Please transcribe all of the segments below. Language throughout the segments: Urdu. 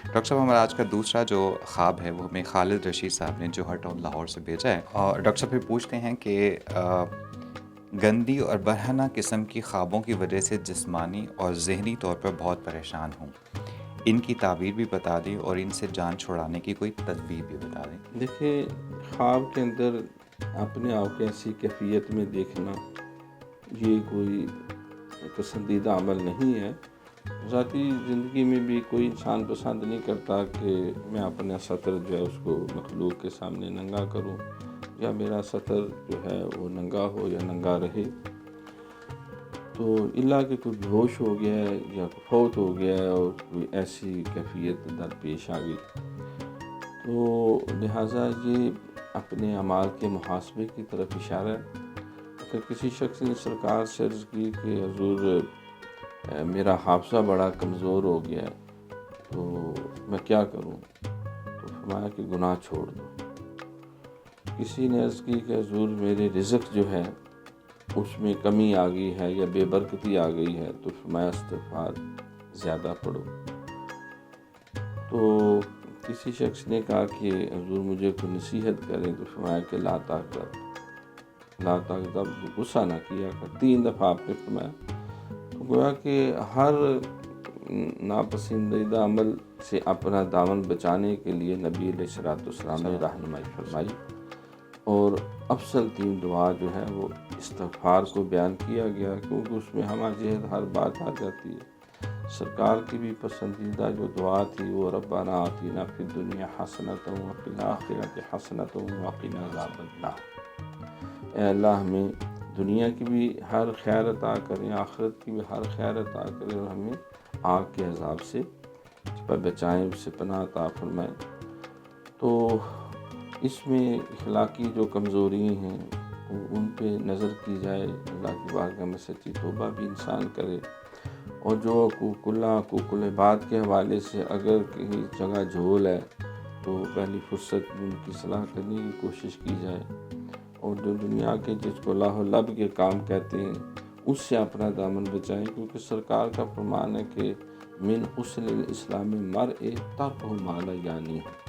ڈاکٹر صاحب ہمارا آج کا دوسرا جو خواب ہے وہ ہمیں خالد رشید صاحب نے جوہر ٹاؤن لاہور سے بھیجا ہے، اور ڈاکٹر صاحب پھر پوچھتے ہیں کہ گندی اور برہنہ قسم کی خوابوں کی وجہ سے جسمانی اور ذہنی طور پر بہت پریشان ہوں، ان کی تعبیر بھی بتا دیں اور ان سے جان چھڑانے کی کوئی تدبیر بھی بتا دیں۔ دیکھیں، خواب کے اندر اپنے آپ کو ایسی کیفیت میں دیکھنا یہ کوئی پسندیدہ عمل نہیں ہے۔ ذاتی زندگی میں بھی کوئی انسان پسند نہیں کرتا کہ میں اپنا سطر جو ہے اس کو مخلوق کے سامنے ننگا کروں، یا میرا سطر جو ہے وہ ننگا ہو یا ننگا رہے۔ تو الا کہ کوئی بے ہوش ہو گیا ہے یا فوت ہو گیا ہے اور کوئی ایسی کیفیت درپیش آ گئی، تو لہٰذا یہ اپنے اعمال کے محاسبے کی طرف اشارہ ہے۔ اگر کسی شخص نے سرکار سے عرض کی کہ حضور میرا حافظہ بڑا کمزور ہو گیا ہے تو میں کیا کروں، تو فرمایا کہ گناہ چھوڑ دو۔ کسی نے عرض کی کہ حضور میرے رزق جو ہے اس میں کمی آ گئی ہے یا بے برکتی آ گئی ہے، تو فرمایا استغفار زیادہ پڑھو۔ تو کسی شخص نے کہا کہ حضور مجھے کوئی نصیحت کریں، تو فرمایا کہ لا تغضب، غصہ نہ کیا کر۔ 3 دفعہ آپ نے فرمایا۔ تو گویا کہ ہر ناپسندیدہ عمل سے اپنا دامن بچانے کے لیے نبی علیہ السلام نے رہنمائی فرمائی، اور افضل 3 دعا جو ہے وہ استغفار کو بیان کیا گیا، کیونکہ اس میں ہمارے ذہن ہر بات آ جاتی ہے۔ سرکار کی بھی پسندیدہ جو دعا تھی وہ ربنا آتینا فی الدنیا حسنۃ وفی الآخرۃ حسنۃ وقنا عذاب النار۔ اے اللہ ہمیں دنیا کی بھی ہر خیر عطا کریں، آخرت کی بھی ہر خیر عطا کریں، اور ہمیں آگ کے عذاب سے بچائیں، اس سے پناہ عطا فرمائیں۔ تو اس میں اخلاقی جو کمزوری ہیں ان پہ نظر کی جائے، اللہ کی بارگاہ میں سچی توبہ بھی انسان کرے، اور جو حقوق اللہ حقوق العباد کے حوالے سے اگر کہیں جگہ جھول ہے تو پہلی فرصت میں ان کی اصلاح کرنے کی کوشش کی جائے، اور جو دنیا کے جس کو لاہ و لب کے کام کہتے ہیں اس سے اپنا دامن بچائیں، کیونکہ سرکار کا فرمان ہے کہ من حسن الاسلام مرء ترکہ ما لا یعنی ہے۔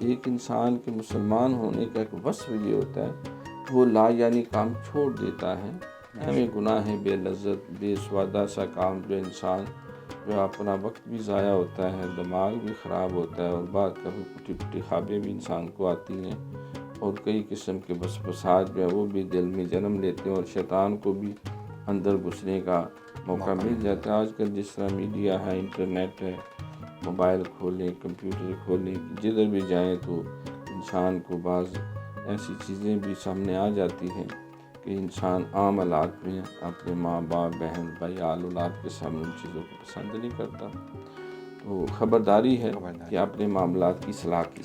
ایک انسان کے مسلمان ہونے کا ایک وصف یہ ہوتا ہے کہ وہ لا یعنی کام چھوڑ دیتا ہے، ہمیں گناہ ہے بے لذت بے سوادہ سا کام، جو انسان جو اپنا وقت بھی ضائع ہوتا ہے، دماغ بھی خراب ہوتا ہے، اور بعد کبھی پٹی پٹی خوابیں بھی انسان کو آتی ہیں، اور کئی قسم کے وسوسات جو ہے وہ بھی دل میں جنم لیتے ہیں، اور شیطان کو بھی اندر گھسنے کا موقع مل جاتا ہے۔ آج کل جس طرح میڈیا ہے، انٹرنیٹ ہے، موبائل کھولیں کمپیوٹر کھولیں، جدھر بھی جائیں تو انسان کو بعض ایسی چیزیں بھی سامنے آ جاتی ہیں کہ انسان عام حالات میں اپنے ماں باپ بہن بھائی آل اولاد کے سامنے ان چیزوں کو پسند نہیں کرتا۔ تو خبرداری ہے کہ اپنے معاملات کی اصلاح کی۔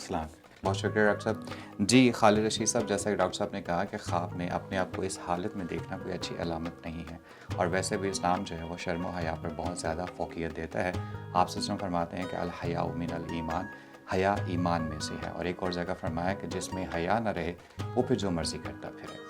بہت شکریہ ڈاکٹر صاحب۔ جی خالد رشید صاحب، جیسا کہ ڈاکٹر صاحب نے کہا کہ خواب میں اپنے آپ کو اس حالت میں دیکھنا کوئی اچھی علامت نہیں ہے، اور ویسے بھی اسلام جو ہے وہ شرم و حیا پر بہت زیادہ فوقیت دیتا ہے۔ آپ سے فرماتے ہیں کہ الحیاء من الایمان، حیا ایمان میں سے ہے، اور ایک اور جگہ فرمایا کہ جس میں حیا نہ رہے وہ پھر جو مرضی کرتا پھرے۔